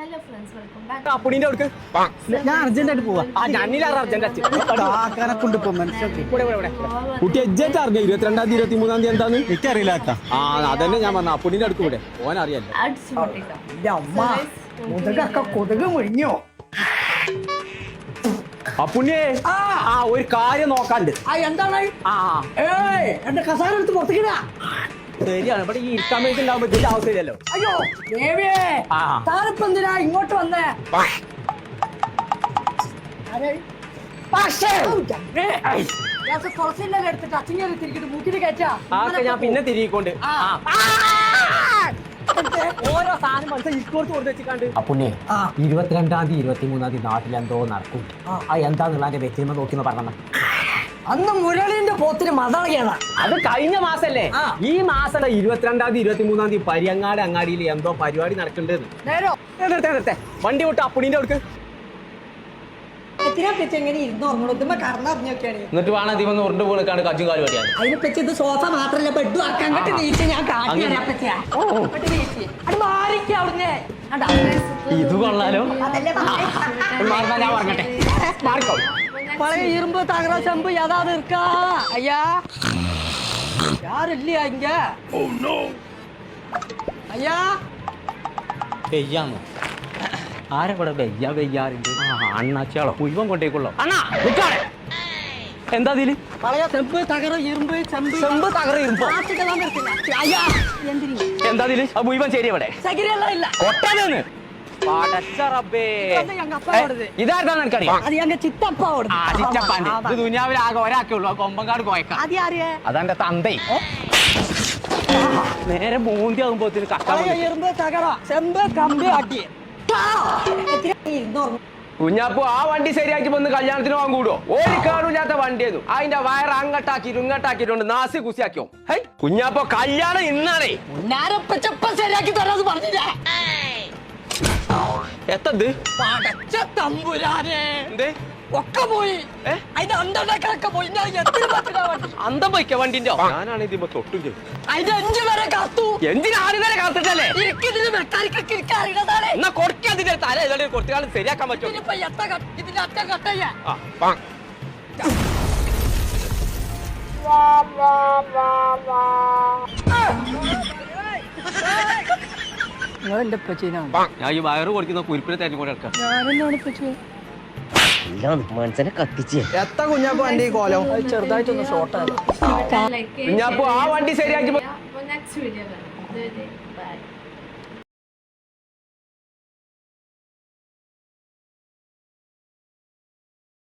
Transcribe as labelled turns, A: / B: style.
A: Hello friends, welcome back.
B: അപ്പുണിന്റെ അടുക്ക്
C: ഞാൻ അർജന്റായിട്ട് പോവാ.
B: ഞാനില്ലാറ് അർജന്റ്
C: കാക്കാനെ കൊണ്ടിപ്പോ മനസ്സിലാക്കി
B: കുട്ടി എജ്ജായിട്ട് അറിഞ്ഞ 22-ാം തീയതി 23-ാം തീയതി എന്താന്ന്
C: എനിക്കറിയില്ല അക്ക.
B: അതന്നെ ഞാൻ പറഞ്ഞ അപ്പുണിന്റെ അടുക്ക് ഇവിടെ ഓൻ അറിയാലോ.
A: അടിച്ചുപൊളിക്കാം.
C: എന്റെ അമ്മ കൊതുകൊക്കെ കൊതുക് മുഴിഞ്ഞോ.
B: അപ്പുണ്ണിയെ ഒരു കാര്യം നോക്കാണ്ട്.
C: എന്താണ് എന്റെ കസാര എടുത്ത് പുറത്തേക്കിടാ.
B: ശരിയാണ്, ഇവിടെ ഈ ഇരിക്കാൻ വേണ്ടി ഉണ്ടാവുമ്പോ ഇതിന്റെ ആവശ്യമില്ലല്ലോ.
C: അയ്യോ ദേവിയേ, താനിപ്പോ എന്തിനാ ഇങ്ങോട്ട് വന്നേ? എടുത്തിട്ട് അച്ഛനെ തിരിക്കിട്ട് മൂക്കിന് കയറ്റാ.
B: ഞാൻ പിന്നെ തിരികൊണ്ട് ഓരോ സാധനം മനസ്സിൽ ഇക്കോർത്ത് കൊടുത്ത് വെച്ചിട്ടുണ്ട്. അപ്പുണ്ണിയെ 22-ാം തീയതി 23-ാം തീയതി നാട്ടിലെന്തോ നടക്കും. എന്താന്നുള്ള എന്റെ വ്യക്തിമ നോക്കിന്ന് പറഞ്ഞ
C: അന്ന് മുരളിന്റെ പോത്തിന് മതളയാണ്.
B: അത് കഴിഞ്ഞ മാസല്ലേ. ഈ മാസം 22-ാം തീയതി 23-ാം തീയതി പരിയങ്ങാട് അങ്ങാടിയിൽ എന്തോ പരിപാടി നടക്കണ്ടേന്ന്. വണ്ടി വിട്ട് അപ്പുണിന്റെ അടുക്ക് എന്നിട്ട് വേണം ദിവസം ഉരുണ്ട് പോണിക്കാണ്ട് കച്ചും കാലും പറ്റിയാണ്.
C: അതിനെ പറ്റി ഇത് സോഫ മാത്രല്ല ബെഡും ആക്കാൻ നീച്ച് ഞാൻ
B: ഇത് കൊള്ളാലോ. ഞാൻ പറഞ്ഞട്ടെ മാറിക്കോ.
C: പഴയ ഇരുമ്പ് തകര ചെമ്പ് യഥാത് ഇരിക്കാ. അയ്യാ യാരില്ല ഇങ്ങ. അയ്യാ
B: പെയ്യാന്നോ ആരെ കൂടെ വെയ്യാ വെയ്യാറുണ്ട്. അണ്ണാച്ചാളോ മുഴുവൻ കൊണ്ടേക്കുള്ളോ. അണ്ണാ എന്താ ഇതില്
C: പഴയ ചെമ്പ് തകര ഇരുമ്പ് ചെമ്പ്
B: ചെമ്പ് തകര ഇരുമ്പോ എന്താ ഇതില് മുഴുവൻ ശരി അവിടെ കൊട്ടാന്ന് ഇതാർക്കാണ് എനിക്കറിയാം. ചിറ്റപ്പാണ്ട് ഇത് ദുനിയാവിൽ ആകെ ഒരാക്കേ ഉള്ളൂ. കൊമ്പങ്കാട് കോയക്ക അതെന്റെ തന്തേ. നേരെ മൂന്തി ആകുമ്പോ
C: ഇരുമ്പ് തകര ചെമ്പ് കമ്പി ആട്ടി
B: കുഞ്ഞാപ്പു ആ വണ്ടി ശരിയാക്കി വന്ന് കല്യാണത്തിന് പോകാൻ കൂടുവോ? ഒരു കാണൂല്ലാത്ത വണ്ടിയായിരുന്നു. അതിന്റെ വയർ അങ്ങട്ടാക്കിട്ട് ഇങ്ങട്ടാക്കിട്ടുണ്ട് നാസി കുസിയാക്കിയോ. കുഞ്ഞാപ്പോ കല്യാണം ഇന്നാണേ.
C: ശരിയാക്കി തരാന്ന് പറഞ്ഞില്ല.
B: എത്തത്
C: തമ്പുരാനെ ഒക്കെ പോയി. അതിന്റെ അന്തൊക്കെ പോയി.
B: അന്തം പോയിക്ക വണ്ടിന്റെ. ഞാനാണ് ഇതിമ്പോ തൊട്ടും ചെയ്തു.
C: അതിന്റെ 5 വരെ കാത്തു.
B: എന്തിനാണ് വരെ കാത്തിട്ടല്ലേ എന്നാ കൊടുക്കാതിന്റെ തല ഏതാണ്ട് കുറച്ചു കാലം ശരിയാക്കാൻ പറ്റും.
C: ഇതിന്റെ അറ്റ കട്ടയ്യ നിങ്ങളെന്റെ പച്ചീനാണ്.
B: ഞാൻ ഈ വയറ് കൊടുക്കുന്ന കുരിപ്പിനെ തെരഞ്ഞു കൊണ്ട് എടുക്കാം.
C: ഞാനെന്നാണ് പച്ചി
B: മനസ്സിനെ കത്തിച്ച്
C: എത്ര കുഞ്ഞാപ്പോ വണ്ടി കോലം ചെറുതായിട്ടൊന്ന് ഷോർട്ടാണ്.
B: കുഞ്ഞാപ്പോ ആ വണ്ടി ശരിയാക്കി
A: Next video. Bye.